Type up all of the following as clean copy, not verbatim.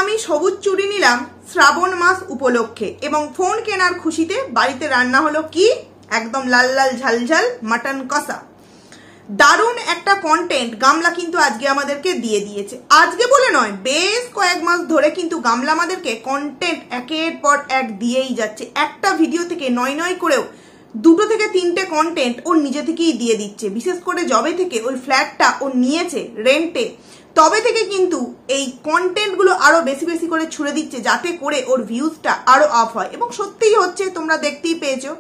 আমি সবুজ চুড়ি নিলাম শ্রাবণ মাস উপলক্ষে এবং ফোন কেনার খুশিতে বাড়িতে রান্না হলো কি একদম লাল লাল ঝালঝাল মাটন কষা। দারুণ একটা কন্টেন্ট গামলা কিন্তু আজকে আমাদেরকে দিয়ে দিয়েছে। আজকে বলে নয়, বেশ কয়েক মাস ধরে কিন্তু গামলা আমাদেরকে কন্টেন্ট একের পর এক দিয়েই যাচ্ছে। একটা ভিডিও থেকে নয় নয় করেও 2 থেকে 3টে কন্টেন্ট ওর নিজে থেকেই দিয়ে দিচ্ছে। বিশেষ করে যবে থেকে ওই ফ্ল্যাটটা ও নিয়েছে রেন্টে, তবে থেকে কিন্তু এই কন্টেন্টগুলো আরো বেশি বেশি করে ছুড়ে দিচ্ছে, যাতে করে ওর ভিউজটা আরো আপ হয়। এবং সত্যিই হচ্ছে, তোমরা দেখতেই পেয়েছো।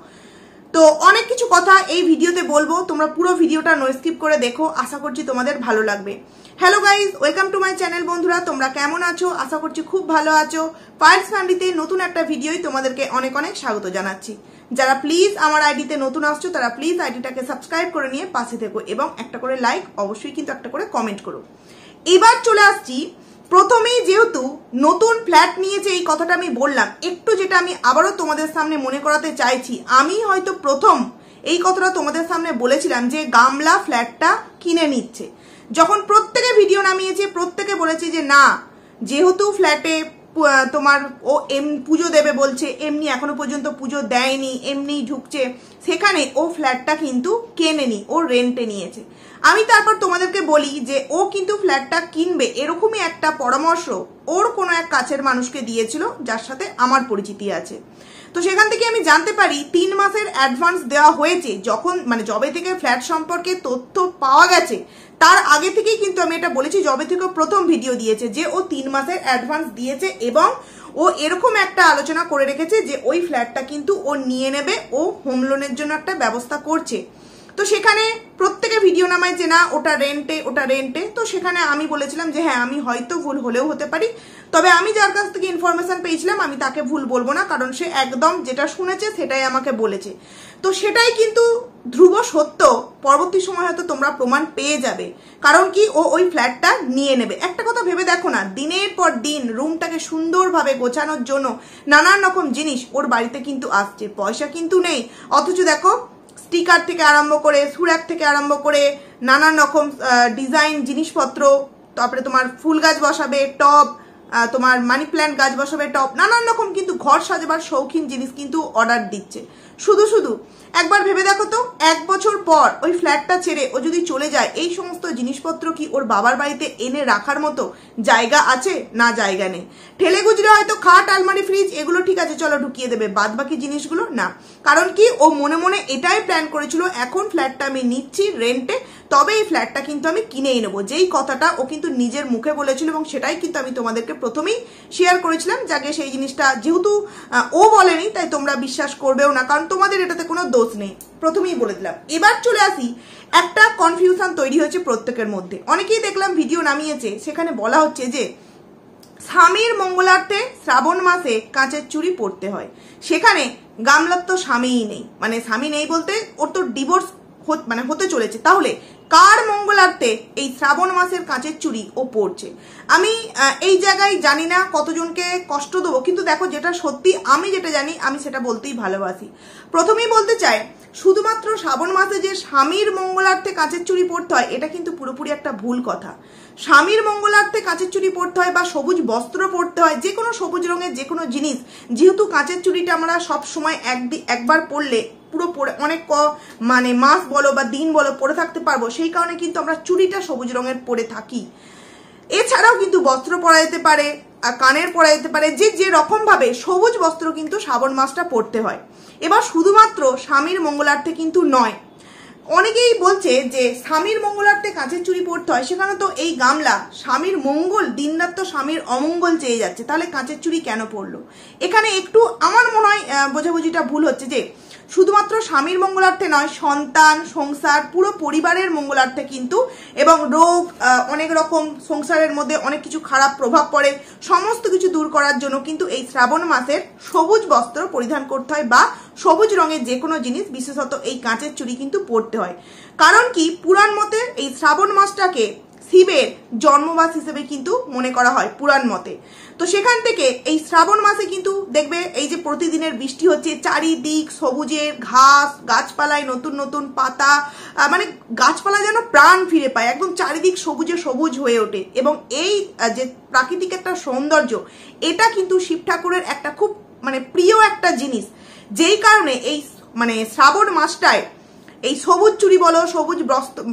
তো অনেক কিছু কথা এই ভিডিওতে বলবো, তোমরা পুরো ভিডিওটা নো স্কিপ করে দেখো, আশা করছি তোমাদের ভালো লাগবে। Hello guys, welcome to my channel. বন্ধুরা তোমরা কেমন আছো? আশা করছি খুব ভালো আছো। পায়েলস ফ্যামিলিতে নতুন একটা ভিডিওই তোমাদেরকে অনেক অনেক স্বাগত জানাচ্ছি। যারা প্লিজ আমার আইডিতে নতুন আসছো তারা প্লিজ আইডিটাকে সাবস্ক্রাইব করে নিয়ে পাশে থেকো এবং একটা করে লাইক, অবশ্যই কিন্তু একটা করে কমেন্ট করো। এবার চলে আসছি, প্রথমেই যেহেতু নতুন ফ্ল্যাট নিয়েছে এই কথাটা আমি বললাম, একটু যেটা আমি আবারও তোমাদের সামনে মনে করাতে চাইছি, আমি হয়তো প্রথম এই কথাটা তোমাদের সামনে বলেছিলাম যে গামলা ফ্ল্যাটটা কিনে নিচ্ছে। যখন প্রত্যেকে ভিডিও নামিয়েছে, প্রত্যেকে বলেছে যে না, যেহেতু ফ্ল্যাটে তোমার ও পুজো দেবে বলছে, এমনি এখনো পর্যন্ত পুজো দেয়নি, এমনি ঢুকছে, সেখানে ও ফ্ল্যাটটা কিন্তু কেনেনি, ও রেন্টে নিয়েছে। আমি তারপর তোমাদেরকে বলি যে ও কিন্তু ফ্ল্যাটটা কিনবে এরকমই একটা পরামর্শ ওর কোনো এক কাছের মানুষকে দিয়েছিল, যার সাথে আমার পরিচিতি আছে। তো সেখান থেকে আমি জানতে পারি 3 মাসের অ্যাডভান্স দেওয়া হয়েছে। যখন যবে থেকে ফ্ল্যাট সম্পর্কে তথ্য পাওয়া গেছে, তার আগে থেকেই কিন্তু আমি এটা বলেছি, যবে থেকে প্রথম ভিডিও দিয়েছে যে ও 3 মাসের অ্যাডভান্স দিয়েছে এবং ও এরকম একটা আলোচনা করে রেখেছে যে ওই ফ্ল্যাটটা কিন্তু ও নিয়ে নেবে, ও হোম লোনের জন্য একটা ব্যবস্থা করছে। তো সেখানে প্রত্যেকে ভিডিও নামায় যে না ওটা রেন্টে, ওটা রেন্টে। তো সেখানে আমি বলেছিলাম যে হ্যাঁ, আমি হয়তো ভুল হলেও হতে পারি, তবে আমি যার কাছ থেকে ইনফরমেশন পেয়েছিলাম আমি তাকে ভুল বলবো না, কারণ সে একদম যেটা শুনেছে সেটাই আমাকে বলেছে। তো সেটাই কিন্তু ধ্রুব সত্য। পরবর্তী সময় হয়তো তোমরা প্রমাণ পেয়ে যাবে, কারণ কি ও ওই ফ্ল্যাটটা নিয়ে নেবে। একটা কথা ভেবে দেখো না, দিনের পর দিন রুমটাকে সুন্দরভাবে গোছানোর জন্য নানান রকম জিনিস ওর বাড়িতে কিন্তু আসছে, পয়সা কিন্তু নেই, অথচ দেখো স্টিকার থেকে আরম্ভ করে, সুরাক থেকে আরম্ভ করে নানান রকম ডিজাইন জিনিসপত্র, তারপরে তোমার ফুল গাছ বসাবে টব, তোমার মানি প্ল্যান্ট গাছ বসাবে টব, নানান রকম কিন্তু ঘর সাজাবার শৌখিন জিনিস কিন্তু অর্ডার দিচ্ছে। শুধু একবার ভেবে দেখো তো, 1 বছর পর ওই ফ্ল্যাটটা ছেড়ে ও যদি চলে যায়, এই সমস্ত জিনিসপত্র কি ওর বাবার বাড়িতে এনে রাখার মতো জায়গা আছে? না, জায়গা নেই। ঠেলে গুজরে হয়তো খাট, আলমারি, ফ্রিজ এগুলো ঠিক আছে, চলো ঢুকিয়ে দেবে, বাদ বাকি জিনিসগুলো না। কারণ কি ও মনে মনে এটাই প্ল্যান করেছিল, এখন ফ্ল্যাটটা আমি নিচ্ছি রেন্টে, তবে এই ফ্ল্যাটটা কিন্তু আমি কিনেই নেবো। যেই কথাটা ও কিন্তু নিজের মুখে বলেছিল এবং সেটাই কিন্তু আমি তোমাদেরকে প্রথমেই শেয়ার করেছিলাম। যাকে সেই জিনিসটা যেহেতু ও বলেনি, তাই তোমরা বিশ্বাস করবেও না, কারণ তোমাদের এটাতে কোনো দোষ নেই, প্রথমেই বলে দিলাম। এবার চলে আসি, একটা কনফিউশন তৈরি হয়েছে প্রত্যেকের মধ্যে। অনেকেই দেখলাম ভিডিও নামিয়েছে, সেখানে বলা হচ্ছে যে স্বামীর মঙ্গলার্থে শ্রাবণ মাসে কাঁচের চুড়ি পরতে হয়। সেখানে গামলার তো স্বামীই নেই, মানে স্বামী নেই বলতে ওর তো ডিভোর্স হতে চলেছে। তাহলে কার মঙ্গলার্থে এই শ্রাবণ মাসের কাঁচের চুড়ি ও পরছে? আমি এই জায়গায় জানি না কতজনকে কষ্ট দেবো, কিন্তু দেখো যেটা সত্যি, আমি যেটা জানি আমি সেটা বলতেই ভালোবাসি। প্রথমেই বলতে চাই, শুধুমাত্র শ্রাবণ মাসে যে স্বামীর মঙ্গলার্থে কাঁচের চুড়ি পরতে হয়, এটা কিন্তু পুরোপুরি একটা ভুল কথা। স্বামীর মঙ্গলার্থে কাঁচের চুড়ি পরতে হয় বা সবুজ বস্ত্র পরতে হয়, যে কোনো সবুজ রঙের যে কোনো জিনিস। যেহেতু কাঁচের চুড়িটা আমরা সব সময় একবার পরলে পুরো অনেক মাস বলো বা দিন বলো পরে থাকতে পারবো, সেই কারণে কিন্তু আমরা চুড়িটা সবুজ রঙের পরে থাকি। এছাড়াও কিন্তু বস্ত্র পরা যেতে পারে, কানের পরা যেতে পারে, যে রকম ভাবে সবুজ বস্ত্র কিন্তু শ্রাবণ মাসটা পরতে হয়। এবার শুধুমাত্র স্বামীর মঙ্গলার্থে কিন্তু নয়। অনেকেই বলছে যে স্বামীর মঙ্গলার্থে কাঁচের চুড়ি পরতে হয়, সেখানে তো এই গামলা স্বামীর মঙ্গল, দিনরাত তো স্বামীর অমঙ্গল চেয়ে যাচ্ছে, তাহলে কাঁচের চুড়ি কেন পরলো? এখানে একটু আমার মনে হয় বোঝাবুঝিটা ভুল হচ্ছে, যে শুধুমাত্র স্বামীর মঙ্গলার্থে নয়, সন্তান, সংসার, পুরো পরিবারের মঙ্গলার্থে কিন্তু, এবং রোগ, অনেক রকম সংসারের মধ্যে অনেক কিছু খারাপ প্রভাব পড়ে, সমস্ত কিছু দূর করার জন্য কিন্তু এই শ্রাবণ মাসের সবুজ বস্ত্র পরিধান করতে হয় বা সবুজ রঙের যে কোনো জিনিস, বিশেষত এই কাঁচের চুড়ি কিন্তু পরতে হয়। কারণ কি পুরাণ মতে এই শ্রাবণ মাসটাকে শিবের জন্মমাস হিসেবে কিন্তু মনে করা হয় পুরাণ মতে। তো সেখান থেকে এই শ্রাবণ মাসে কিন্তু দেখবে এই যে প্রতিদিনের বৃষ্টি হচ্ছে, চারিদিক সবুজের ঘাস, গাছপালায় নতুন নতুন পাতা, মানে গাছপালা যেন প্রাণ ফিরে পায়, একদম চারিদিক সবুজে সবুজ হয়ে ওঠে। এবং এই যে প্রাকৃতিক একটা সৌন্দর্য, এটা কিন্তু শিব ঠাকুরের একটা খুব মানে প্রিয় একটা জিনিস, যেই কারণে এই মানে শ্রাবণ মাসটায় এই সবুজ চুড়ি বলো, সবুজ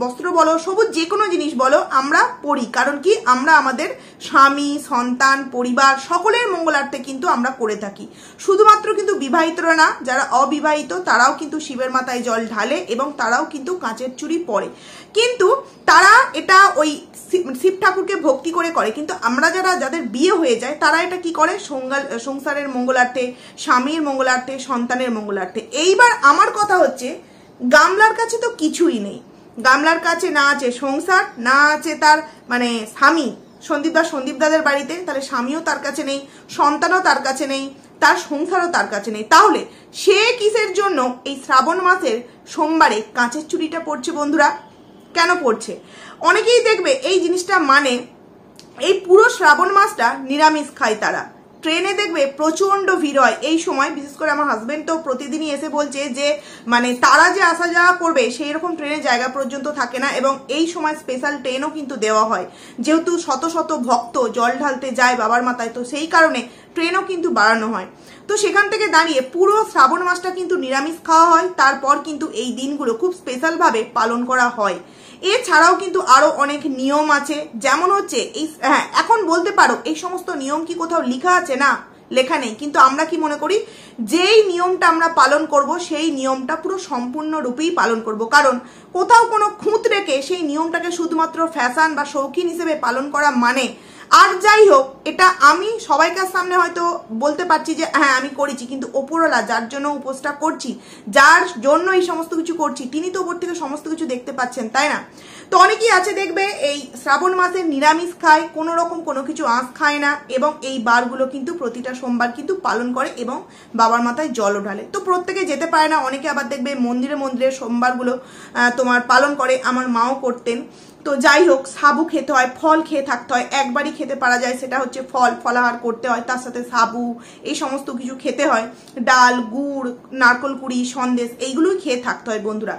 বস্ত্র বলো, সবুজ যে কোনো জিনিস বলো আমরা পরি। কারণ কি, আমরা আমাদের স্বামী, সন্তান, পরিবার সকলের মঙ্গলার্থে কিন্তু আমরা করে থাকি। শুধুমাত্র কিন্তু বিবাহিতরা না, যারা অবিবাহিত তারাও কিন্তু শিবের মাথায় জল ঢালে এবং তারাও কিন্তু কাঁচের চুড়ি পরে। কিন্তু তারা এটা ওই শিব ঠাকুরকে ভক্তি করে করে। কিন্তু আমরা যাদের বিয়ে হয়ে যায় তারা এটা কি করে, সংসারের মঙ্গলার্থে, স্বামীর মঙ্গলার্থে, সন্তানের মঙ্গলার্থে। এইবার আমার কথা হচ্ছে, গামলার কাছে তো কিছুই নেই। গামলার কাছে না আছে সংসার, না আছে তার মানে স্বামী, সন্দীপদাদের বাড়িতে তাহলে স্বামীও তার কাছে নেই, সন্তানও তার কাছে নেই, তার সংসারও তার কাছে নেই। তাহলে সে কিসের জন্য এই শ্রাবণ মাসের সোমবারে কাঁচের চুড়িটা পড়ছে বন্ধুরা? কেন পড়ছে? অনেকেই দেখবে এই জিনিসটা মানে এই পুরো শ্রাবণ মাসটা নিরামিষ খায় তারা। ট্রেনে দেখবে প্রচন্ড ভিড় হয় এই সময়। বিশেষ করে আমার হাজবেন্ড তো প্রতিদিনই এসে বলছে যে মানে তারা যে আসা যাওয়া করবে সেই রকম ট্রেনের জায়গা পর্যন্ত থাকে না, এবং এই সময় স্পেশাল ট্রেনও কিন্তু দেওয়া হয়, যেহেতু শত শত ভক্ত জল ঢালতে যায় বাবার মাথায়, তো সেই কারণে ট্রেনও কিন্তু বাড়ানো হয়। তো সেখান থেকে দাঁড়িয়ে পুরো শ্রাবণ মাসটা কিন্তু নিরামিষ খাওয়া হয়। তারপর কিন্তু এই দিনগুলো খুব স্পেশালভাবে পালন করা হয়। এছাড়াও কিন্তু আরো অনেক নিয়ম আছে, যেমন হচ্ছে এই এখন বলতে পারো এই সমস্ত নিয়ম কি কোথাও লেখা আছে? না, লেখা নেই। কিন্তু আমরা কি মনে করি, যেই নিয়মটা আমরা পালন করব সেই নিয়মটা পুরো সম্পূর্ণ রূপেই পালন করব। কারণ কোথাও কোনো খুঁত রেখে সেই নিয়মটাকে শুধুমাত্র ফ্যাশন বা শৌখিন হিসেবে পালন করা মানে, আর যাই হোক, এটা আমি সবাইকার সামনে হয়তো বলতে পারছি যে হ্যাঁ আমি করেছি, কিন্তু ওপরওয়ালা যার জন্য উপোসটা করছি, যার জন্য এই সমস্ত কিছু করছি, তিনি তো ওপর থেকে সমস্ত কিছু দেখতে পাচ্ছেন, তাই না? তো অনেকেই আছে দেখবে এই শ্রাবণ মাসে নিরামিষ খায়, কোনো রকম কোনো কিছু আঁশ খায় না, এবং এই বারগুলো কিন্তু প্রতিটা সোমবার কিন্তু পালন করে এবং বাবার মাথায় জলও ঢালে। তো প্রত্যেকে যেতে পারে না, অনেকে আবার দেখবে মন্দিরে মন্দিরে সোমবারগুলো তোমার পালন করে, আমার মাও করতেন। তো যাই হোক, সাবু খেতে হয়, ফল খেয়ে থাকতে হয়, একবারই খেতে পারা যায়, সেটা হচ্ছে ফলাহার করতে হয়, তার সাথে সাবু এই সমস্ত কিছু খেতে হয়, ডাল, গুড়, নারকল কুড়ি, সন্দেশ এইগুলোই খেয়ে থাকতে হয় বন্ধুরা।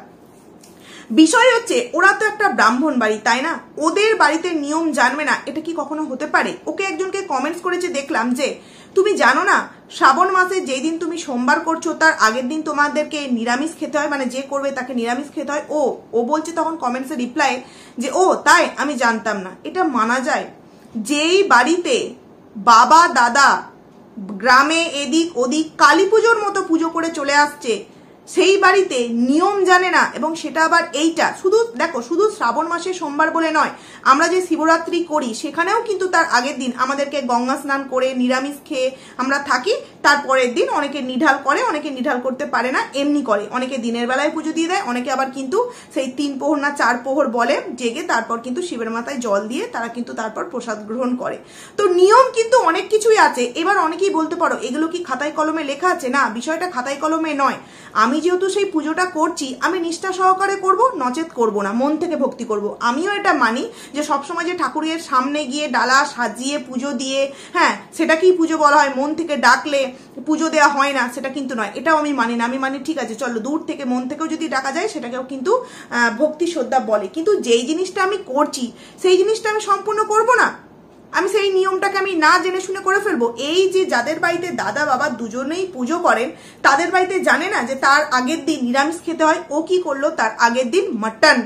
বিষয় হচ্ছে ওরা তো একটা ব্রাহ্মণ বাড়ি, তাই না? ওদের বাড়িতে নিয়ম জানবে না, এটা কি কখনো হতে পারে? ওকে একজনকে কমেন্টস করেছে দেখলাম যে তুমি জানো না শ্রাবণ মাসে যেই দিন তুমি সোমবার করছো তার আগের দিন তোমাদেরকে নিরামিষ খেতে হয়, মানে যে করবে তাকে নিরামিষ খেতে হয়। ও বলছে তখন কমেন্টসে রিপ্লাই যে ও তাই, আমি জানতাম না। এটা মানা যায়? যেই বাড়িতে বাবা দাদা গ্রামে এদিক ওদিক কালী পুজোর মতো পুজো করে চলে আসছে, সেই বাড়িতে নিয়ম জানে না, এবং সেটা আবার এইটা শুধু দেখো, শুধু শ্রাবণ মাসে সোমবার বলে নয়, আমরা যে শিবরাত্রি করি সেখানেও কিন্তু তার আগের দিন আমাদেরকে গঙ্গা স্নান করে নিরামিষ খেয়ে আমরা থাকি। তারপরের দিন অনেকে নিঢাল করে, অনেকে নিঢাল করতে পারে না, এমনি করে, অনেকে দিনের বেলায় পুজো দিয়ে দেয়, অনেকে আবার কিন্তু সেই 3 প্রহর না 4 প্রহর বলে জেগে তারপর কিন্তু শিবের মাথায় জল দিয়ে তারা কিন্তু তারপর প্রসাদ গ্রহণ করে। তো নিয়ম কিন্তু অনেক কিছুই আছে। এবার অনেকেই বলতে পারো এগুলো কি খাতায় কলমে লেখা আছে? না, বিষয়টা খাতায় কলমে নয়। আমি যেহেতু সেই পুজোটা করছি, আমি নিষ্ঠা সহকারে করব, নচেত করব না, মন থেকে ভক্তি করব। আমিও এটা মানি যে সবসময় যে ঠাকুরের সামনে গিয়ে ডালা সাজিয়ে পুজো দিয়ে, হ্যাঁ সেটাকেই পুজো বলা হয়, মন থেকে ডাকলে পুজো দেওয়া হয় না, সেটা কিন্তু নয়। এটাও আমি মানি না। আমি মানি ঠিক আছে, চলো দূর থেকে মন থেকেও যদি ডাকা যায় সেটাকেও কিন্তু ভক্তি শ্রদ্ধা বলে। কিন্তু যেই জিনিসটা আমি করছি সেই জিনিসটা আমি সম্পূর্ণ করব না, আমি সেই নিয়মটাকে আমি না জেনে শুনে করে ফেলবো। এই যে যাদের বাড়িতে দাদা বাবা দুজনেই পুজো করেন, তাদের বাড়িতে জানে না যে তার আগের দিন নিরামিষ খেতে হয়। ও কি করলো, তার আগের দিন মাটন,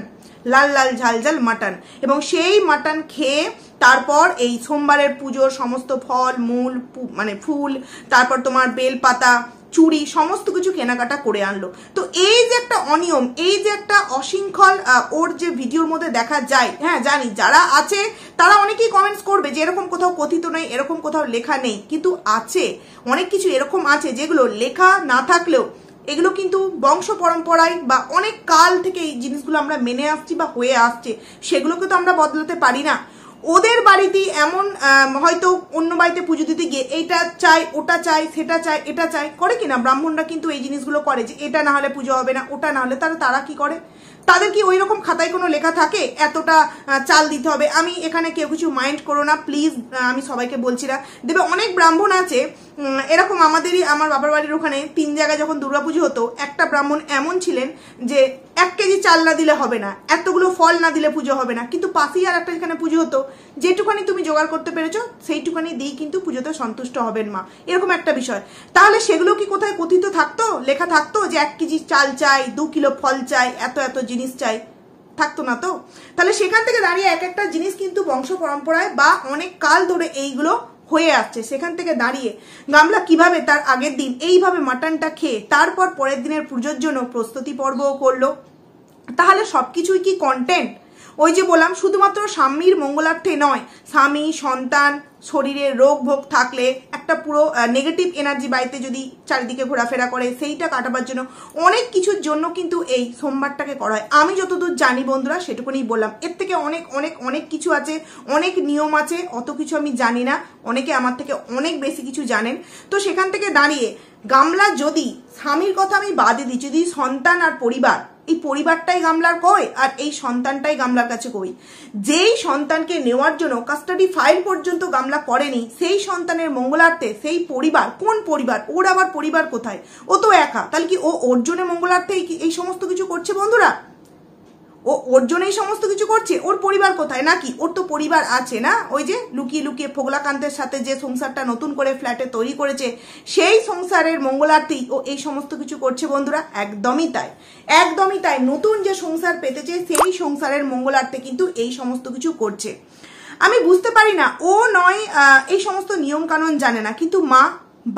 লাল লাল ঝাল ঝাল মাটন, এবং সেই মাটন খেয়ে তারপর এই সোমবারের পুজোর সমস্ত ফল মূল মানে ফুল, তারপর তোমার বেলপাতা, চুড়ি সমস্ত কিছু কেনাকাটা করে আনলো। তো এই যে একটা অনিয়ম, এই যে একটা অশৃঙ্খল ওর যে ভিডিওর মধ্যে দেখা যায়, হ্যাঁ জানি যারা আছে তারা অনেকেই কমেন্টস করবে যে এরকম কোথাও কথিত নেই, এরকম কোথাও লেখা নেই, কিন্তু আছে অনেক কিছু এরকম আছে যেগুলো লেখা না থাকলেও এগুলো কিন্তু বংশ পরম্পরায় বা অনেক কাল থেকে এই জিনিসগুলো আমরা মেনে আসছি বা হয়ে আসছে, সেগুলোকে তো আমরা বদলাতে পারি না। ওদের বাড়িতে এমন হয়তো অন্য বাড়িতে পুজো দিতে গিয়ে এইটা চাই, ওটা চাই, সেটা চাই, এটা চাই, করে কিনা ব্রাহ্মণরা কিন্তু এই জিনিসগুলো করে যে এটা না হলে পুজো হবে না, ওটা না হলে তারা কি করে, তাদের কি ওই রকম খাতায় কোনো লেখা থাকে এতটা চাল দিতে হবে? আমি এখানে কেউ কিছু মাইন্ড করো না প্লিজ, আমি সবাইকে বলছি না। দেবে অনেক ব্রাহ্মণ আছে এরকম, আমার বাবার বাড়ির ওখানে 3 জায়গায় যখন দুর্গাপুজো হতো, একটা ব্রাহ্মণ এমন ছিলেন যে 1 কেজি চাল না দিলে হবে না, এতগুলো ফল না দিলে পুজো হবে না। কিন্তু পাশেই আর একটা যেখানে পুজো হতো, যেটুখানি তুমি জোগাড় করতে পেরেছো সেইটুখানি দিয়েই কিন্তু পুজোতে সন্তুষ্ট হবেন মা, এরকম একটা বিষয়। তাহলে সেগুলো কি কোথায় কথিত থাকতো, লেখা থাকতো যে 1 কেজি চাল চাই, 2 কিলো ফল চাই, এত এত জিনিস চাই? থাকতো না তো। তাহলে সেখান থেকে দাঁড়িয়ে এক একটা জিনিস কিন্তু বংশ পরম্পরায় বা অনেক কাল ধরে এইগুলো হয়ে আসছে। সেখান থেকে দাঁড়িয়ে গামলা কিভাবে তার আগের দিন এইভাবে মাটনটা খেয়ে তারপর পরের দিনের পুজোর জন্য প্রস্তুতি পর্বও করলো। তাহলে সবকিছুই কি কন্টেন্ট? ওই যে বললাম, শুধুমাত্র স্বামীর মঙ্গলার্থে নয়, স্বামী, সন্তান, শরীরে রোগ ভোগ থাকলে একটা পুরো নেগেটিভ এনার্জি বাড়িতে যদি চারিদিকে ঘোরাফেরা করে, সেইটা কাটাবার জন্য অনেক কিছুর জন্য কিন্তু এই সোমবারটাকে করা হয়। আমি যতদূর জানি বন্ধুরা সেটুকুনি বললাম, এর থেকে অনেক অনেক অনেক কিছু আছে, অনেক নিয়ম আছে, অত কিছু আমি জানি না, অনেকে আমার থেকে অনেক বেশি কিছু জানেন। তো সেখান থেকে দাঁড়িয়ে গামলা যদি, স্বামীর কথা আমি বাদে দিই, যদি সন্তান আর পরিবার, এই পরিবারটাই গামলার কই আর এই সন্তানটাই গামলার কাছে কই। যেই সন্তানকে নেওয়ার জন্য কাস্টাডি ফাইল পর্যন্ত গামলা করেনি, সেই সন্তানের মঙ্গলার্থে সেই পরিবার, কোন পরিবার? ওর আবার পরিবার কোথায়? ও তো একা। তাহলে কি ও ওর জন্য মঙ্গলার্থে এই সমস্ত কিছু করছে বন্ধুরা? ও ওর জন্য এই সমস্ত কিছু করছে? ওর পরিবার কোথায়? নাকি ওর তো পরিবার আছে না, ওই যে লুকিয়ে লুকিয়ে ফোগলাকান্তের সাথে যে সংসারটা নতুন করে ফ্ল্যাটে তৈরি করেছে, সেই সংসারের মঙ্গলার্থেই ও এই সমস্ত কিছু করছে বন্ধুরা। একদমই তাই, একদমই তাই। নতুন যে সংসার পেতেছে সেই সংসারের মঙ্গলার্থে কিন্তু এই সমস্ত কিছু করছে। আমি বুঝতে পারি না, ও নয় এই সমস্ত নিয়ম কানুন জানে না, কিন্তু মা,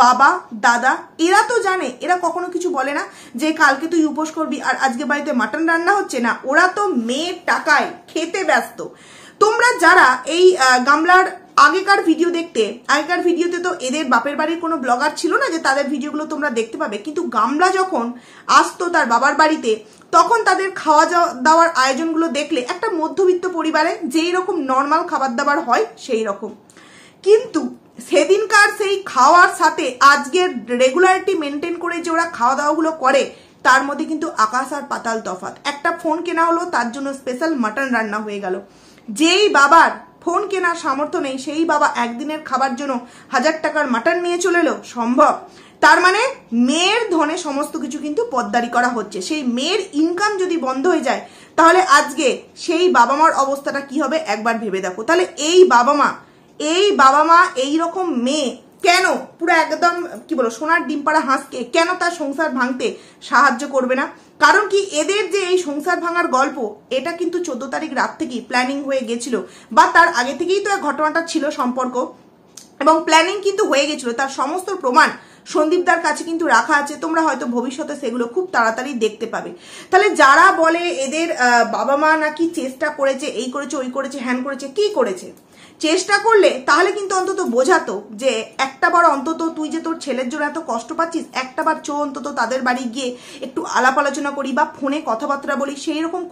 বাবা, দাদা এরা তো জানে। এরা কখনো কিছু বলে না যে কালকে তুই উপোস করবি আর আজকে বাড়িতে মাটন রান্না হচ্ছে না। ওরা তো মেয়ের টাকায় খেতে ব্যস্ত। তোমরা যারা এই গামলার আগেকার ভিডিও দেখতে, আগেকার ভিডিওতে তো এদের বাপের বাড়ির কোনো ব্লগার ছিল না যে তাদের ভিডিওগুলো তোমরা দেখতে পাবে, কিন্তু গামলা যখন আসতো তার বাবার বাড়িতে, তখন তাদের খাওয়া দাওয়ার আয়োজনগুলো দেখলে একটা মধ্যবিত্ত পরিবারে যেই রকম নর্মাল খাবার দাবার হয় সেই রকম। কিন্তু সেদিনকার সেই খাওয়ার সাথে আজকের রেগুলারিটি মেনটেন করে যে ওরা খাওয়া দাওয়াগুলো করে, তার মধ্যে কিন্তু আকাশ আর পাতাল তফাৎ। একটা ফোন কেনা হলো, তার জন্য স্পেশাল মাটন রান্না হয়ে গেল। যেই বাবার ফোন কেনার সামর্থ্য নেই, সেই বাবা একদিনের খাবার জন্য 1000 টাকার মাটন নিয়ে চলে এলো? সম্ভব? তার মানে মেয়ের ধনে সমস্ত কিছু কিন্তু পদ্মারি করা হচ্ছে। সেই মেয়ের ইনকাম যদি বন্ধ হয়ে যায়, তাহলে আজকে সেই বাবা মার অবস্থাটা কি হবে একবার ভেবে দেখো। তাহলে এই বাবা মা এই রকম মেয়ে কেন পুরো একদম কি বলো সোনার ডিম পাড়া হাঁসকে কেন তার সংসার ভাঙতে সাহায্য করবে না? কারণ কি, এদের যে এই সংসার ভাঙার গল্প, এটা কিন্তু 14 তারিখ রাত থেকেই প্ল্যানিং হয়ে গেছিল, বা তার আগে থেকেই তো ঘটনাটা ছিল সম্পর্ক, এবং প্ল্যানিং কিন্তু হয়ে গেছিল। তার সমস্ত প্রমাণ সন্দীপদার কাছে কিন্তু রাখা আছে। তোমরা হয়তো ভবিষ্যতে সেগুলো খুব তাড়াতাড়ি দেখতে পাবে। তাহলে যারা বলে এদের বাবা মা নাকি চেষ্টা করেছে, এই করেছে, ওই করেছে, হ্যান করেছে, কি করেছে, চেষ্টা করলে তাহলে কিন্তু অন্তত বোঝাতো যে একটাবার অন্তত তুই যে তোর ছেলের জন্য এত কষ্ট পাচ্ছিস, একটাবার অন্তত তাদের বাড়ি গিয়ে একটু আলাপ আলোচনা করি বা ফোনে কথাবার্তা বলি। সেই রকম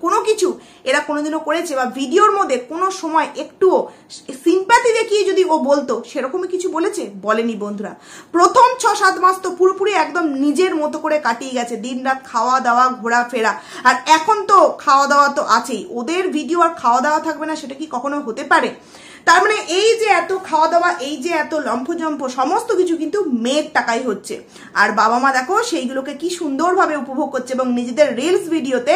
কোনো কিছু এরা কোনোদিনও করেছে? বা ভিডিওর মধ্যে কোনো সময় একটুও সিম্প্যাথি দেখিয়ে যদি ও বলতো, সেরকমই কিছু বলেছে? বলেনি বন্ধুরা। প্রথম 6-7 মাস তো পুরোপুরি একদম নিজের মতো করে কাটিয়ে গেছে, দিন রাত খাওয়া দাওয়া ঘোরাফেরা। আর এখন তো খাওয়া দাওয়া তো আছেই, ওদের ভিডিও আর খাওয়া দাওয়া থাকবে না সেটা কি কখনো হতে পারে? তার মানে এই যে এত খাওয়া দাওয়া, এই যে এত লম্ফজম্প, সমস্ত কিছু কিন্তু মেয়ের টাকাই হচ্ছে। আর বাবা মা দেখো সেইগুলোকে কি সুন্দরভাবে উপভোগ করছে, এবং নিজেদের রিলস ভিডিওতে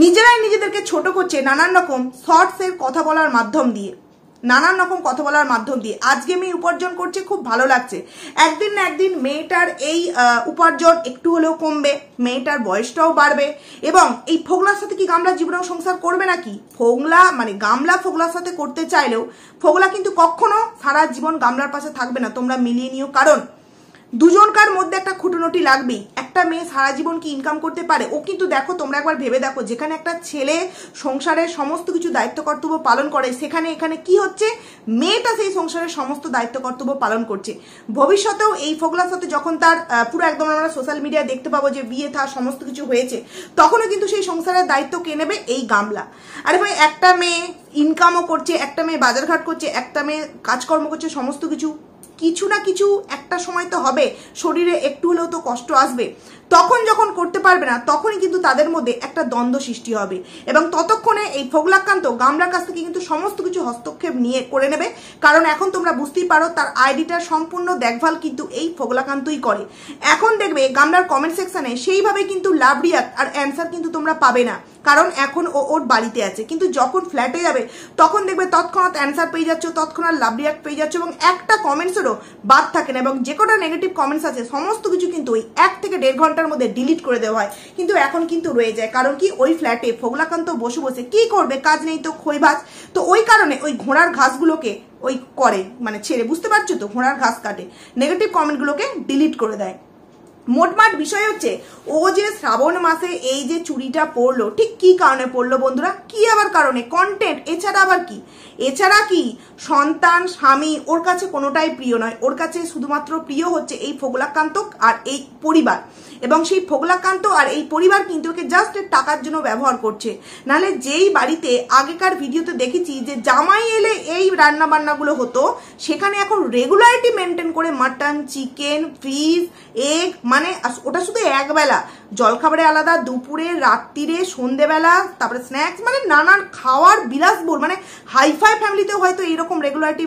নিজেরাই নিজেদেরকে ছোট করছে নানান রকম শর্টসের কথা বলার মাধ্যম দিয়ে, নানান রকম কথা বলার মাধ্যম দিয়ে। আজকে মেয়ে উপার্জন করছে, খুব ভালো লাগছে। একদিন না একদিন মেয়েটার এই উপার্জন একটু হলেও কমবে, মেয়েটার বয়সটাও বাড়বে, এবং এই ফোগলার সাথে কি গামলা জীবনেও সংসার করবে নাকি? গামলা ফোগলার সাথে করতে চাইলেও ফোগলা কিন্তু কখনো সারা জীবন গামলার পাশে থাকবে না। তোমরা মিলিয়ে নিও, কারণ দুজনকার মধ্যে একটা খুঁটোনটি লাগবেই। একটা মেয়ে সারা জীবন কি ইনকাম করতে পারে? ও কিন্তু দেখো, তোমরা একবার ভেবে দেখো, যেখানে একটা ছেলে সংসারের সমস্ত কিছু দায়িত্ব কর্তব্য পালন করে, সেখানে এখানে কি হচ্ছে, মেয়েটা সেই সংসারের সমস্ত দায়িত্ব কর্তব্য পালন করছে। ভবিষ্যতেও এই ফোগলার সাথে যখন তার পুরো একদম আমরা সোশ্যাল মিডিয়ায় দেখতে পাবো যে বিয়ে থা সমস্ত কিছু হয়েছে, তখনও কিন্তু সেই সংসারের দায়িত্ব কে নেবে? এই গামলা। আরে ভাই, একটা মেয়ে ইনকামও করছে, একটা মেয়ে বাজারঘাট করছে, একটা মেয়ে কাজকর্ম করছে, সমস্ত কিছু কিছু না কিছু একটা সময় তো হবে, শরীরে একটু হলেও তো কষ্ট আসবে, তখন যখন করতে পারবে না তখনই কিন্তু তাদের মধ্যে একটা দ্বন্দ্ব সৃষ্টি হবে এবং ততক্ষণে এই ফোগলাকান্ত গামলার কাছ থেকে কিন্তু সমস্ত কিছু হস্তক্ষেপ নিয়ে করে নেবে। কারণ এখন তোমরা বুঝতেই পারো তার আইডিটার সম্পূর্ণ দেখভাল কিন্তু এই ফোগলাকান্তই করে। এখন দেখবে গামলার কমেন্ট সেকশনে সেইভাবে কিন্তু লাভ রিয়াক্ট আর অ্যান্সার কিন্তু তোমরা পাবে না, কারণ এখন ও ওর বাড়িতে আছে। কিন্তু যখন ফ্ল্যাটে যাবে তখন দেখবে তৎক্ষণাৎ অ্যান্সার পেয়ে যাচ্ছ, তৎক্ষণাৎ লাভ রিয়াক্ট পেয়ে যাচ্ছ এবং একটা কমেন্টসেরও বাদ থাকে না এবং যে কটা নেগেটিভ কমেন্টস আছে সমস্ত কিছু কিন্তু ওই 1 থেকে 1.5 ঘন্টার মধ্যে ডিলিট করে দেওয়া হয়। কিন্তু এখন কিন্তু রয়ে যায়, কারণ কি ওই ফ্ল্যাটে ফোগলাকান্ত বসে বসে কি করবে, কাজ নেই তো খইভাজ, তো ওই কারণে ওই ঘোড়ার ঘাসগুলোকে ওই করে মানে ছেড়ে, বুঝতে পারছো তো, ঘোড়ার ঘাস কাটে, নেগেটিভ কমেন্টগুলোকে ডিলিট করে দেয়। মোটমাট বিষয় হচ্ছে ও যে শ্রাবণ মাসে এই যে চুরিটা পড়লো, ঠিক কি কারণে পড়লো বন্ধুরা, কি আবার কারণে, কন্টেন্ট, এছাড়া আবার কি, এছাড়া কি সন্তান স্বামী ওর কাছে কোনোটাই প্রিয় নয়, ওর কাছে শুধুমাত্র প্রিয় হচ্ছে এই ফোগলাকান্ত আর এই পরিবার। এবং সেই ফোগলাকান্ত আর এই পরিবার কিন্তু ওকে জাস্ট টাকার জন্য ব্যবহার করছে। নাহলে যেই বাড়িতে আগেকার ভিডিওতে দেখেছি যে জামাই এলে এই রান্না বান্নাগুলো হতো, সেখানে এখন রেগুলারিটি মেনটেন করে মাটন, চিকেন, ফিশ, এগ, মানে ওটা শুধু একবেলা, জলখাবারে আলাদা, দুপুরে, রাত্রিরে, সন্ধেবেলা, তারপরে স্ন্যাক্স, মানে নানান খাওয়ার বিলাসবহুল, মানে হাইফাই ফ্যামিলিতেও হয়তো এইরকম রেগুলারিটি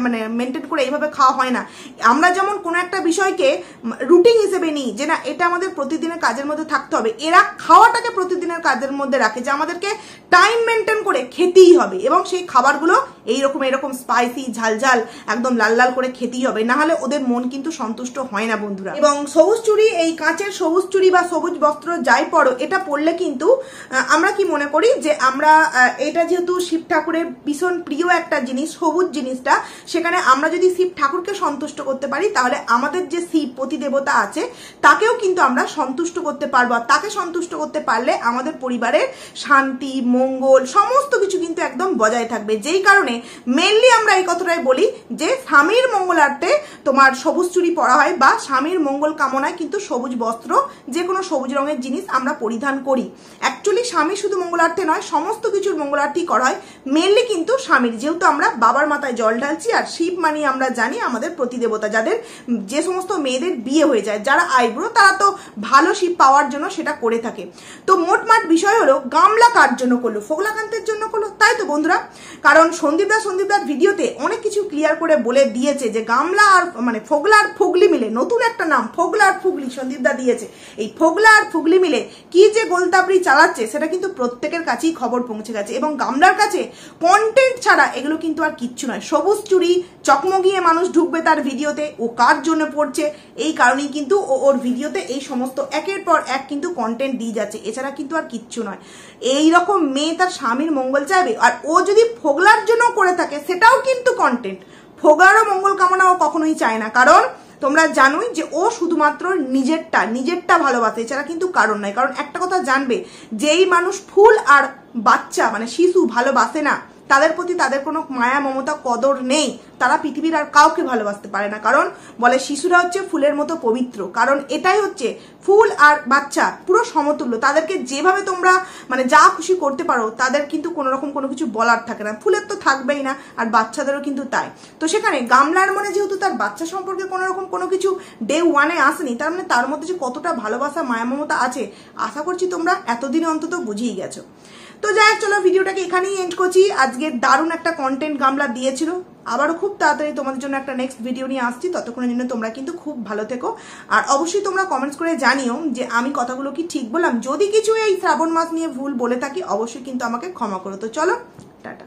মানে মেনটেন করে এইভাবে খাওয়া হয় না। আমরা যেমন কোনো একটা বিষয়কে রুটিন হিসেবে নিই যে না এটা আমাদের প্রতিদিনের কাজের মধ্যে থাকতে হবে, এরা খাওয়াটাকে প্রতিদিনের কাজের মধ্যে রাখে যে আমাদেরকে টাইম মেনটেন করে খেতেই হবে এবং সেই খাবারগুলো এরকম স্পাইসি, ঝালঝাল, একদম লাল লাল করে খেতেই হবে, না হলে ওদের মন কিন্তু সন্তুষ্ট হয় না বন্ধুরা। এবং সবুজ চুড়ি, এই কাঁচের সবুজ চুড়ি বা সবুজ বস্ত্র যাই পরো, এটা পরলে কিন্তু আমরা কি মনে করি যে আমরা এটা যেহেতু শিব ঠাকুরের ভীষণ প্রিয় একটা জিনিস, সবুজ জিনিসটা, সেখানে আমরা যদি শিব ঠাকুরকে সন্তুষ্ট করতে পারি তাহলে আমাদের যে শিব প্রতিদেবতা আছে তাকেও কিন্তু আমরা সন্তুষ্ট করতে পারবো। আর তাকে সন্তুষ্ট করতে পারলে আমাদের পরিবারের শান্তি, মঙ্গল, সমস্ত কিছু কিন্তু একদম বজায় থাকবে। যেই কারণে মেনলি আমরা এই কথাটাই বলি যে স্বামীর মঙ্গলার্থে তোমার সবুজ চুড়ি পরা হয় বা স্বামীর মঙ্গল কামনায় কিন্তু সবুজ বস্ত্র, যে কোনো সবুজ রঙের জিনিস আমরা পরিধান করি। অ্যাকচুয়ালি স্বামী শুধু মঙ্গলার্থে নয়, সমস্ত কিছুর মঙ্গলার্থেই করা হয়, মেনলি কিন্তু স্বামীর, যেহেতু আমরা বাবার মাথায় জল ঢালছি। আর শিব মানে আমরা জানি আমাদের প্রতিদেবতা, যাদের যে সমস্ত মেয়েদের বিয়ে হয়ে যায়, যারা আইব্রো, তারা তো ভালো শিব পাওয়ার জন্য সেটা করে থাকে। তো মোটমাট বিষয় হলো গামলা কার জন্য করলো, ফোগলাকান্তের জন্য করলো, তাই তো বন্ধুরা। কারণ সন্দীপদার ভিডিওতে অনেক কিছু ক্লিয়ার করে বলে দিয়েছে যে গামলা আর মানে ফোগলা আর ফুগলি মিলে, নতুন একটা নাম ফোগলা আর ফুগলি সন্দীপদা দিয়েছে, এই ফোগলা আর ফুগলি মিলে কি যে গোলতাবড়ি চালাচ্ছে সেটা কিন্তু প্রত্যেকের কাছেই খবর পৌঁছে গেছে। এবং গামলার কাছে কন্টেন্ট ছাড়া এগুলো কিন্তু আর কিচ্ছু নয়। সবুজ চুড়ি চকমগিয়ে মানুষ ঢুকবে তার ভিডিওতে, ও কার জন্য পড়ছে এই কারণেই কিন্তু ওর ভিডিওতে এই সমস্ত একের পর এক কিন্তু কন্টেন্ট দিয়ে যাচ্ছে, এছাড়া কিন্তু আর কিচ্ছু নয়। এই রকম মেয়ে তার স্বামীর মঙ্গল চাইবে, আর ও যদি ফোগলার জন্য করে থাকে সেটাও কিন্তু কন্টেন্ট। ফোগলারও মঙ্গল কামনা ও কখনোই চায় না, কারণ তোমরা জানোই যে ও শুধুমাত্র নিজেরটা ভালোবাসে, এছাড়া কিন্তু কারণ নাই। কারণ একটা কথা জানবে, যেই মানুষ ফুল আর বাচ্চা মানে শিশু ভালোবাসে না, তাদের প্রতি তাদের কোনো মায়া, মমতা, কদর নেই, তারা পৃথিবীর আর কাউকে ভালোবাসতে পারে না। কারণ বলে শিশুরা হচ্ছে ফুলের মতো পবিত্র, কারণ এটাই হচ্ছে ফুল আর বাচ্চা পুরো সমতুল্য, তাদেরকে যেভাবে তোমরা মানে যা খুশি করতে পারো, তাদের কিন্তু কোনো রকম কোনো কিছু বলার থাকে না, ফুলের তো থাকবেই না, আর বাচ্চাদেরও কিন্তু তাই। তো সেখানে গামলার মনে যেহেতু তার বাচ্চা সম্পর্কে কোনো রকম কোনো কিছু ডে ওয়ানে আসেনি, তার মানে তার মধ্যে যে কতটা ভালোবাসা, মায়া, মমতা আছে, আশা করছি তোমরা এতদিনে অন্তত বুঝিয়ে গেছো। তো যাই হোক, চলো ভিডিওটাকে এখানেই এন্ড করছি। আজকে দারুণ একটা কন্টেন্ট গামলা দিয়েছিল, আবারও খুব তাড়াতাড়ি তোমাদের জন্য একটা নেক্সট ভিডিও নিয়ে আসছি। ততক্ষণের জন্য তোমরা কিন্তু খুব ভালো থেকো, আর অবশ্যই তোমরা কমেন্টস করে জানিও যে আমি কথাগুলো কি ঠিক বললাম। যদি কিছু এই শ্রাবণ মাস নিয়ে ভুল বলে থাকি অবশ্যই কিন্তু আমাকে ক্ষমা করো। তো চলো, টাটা।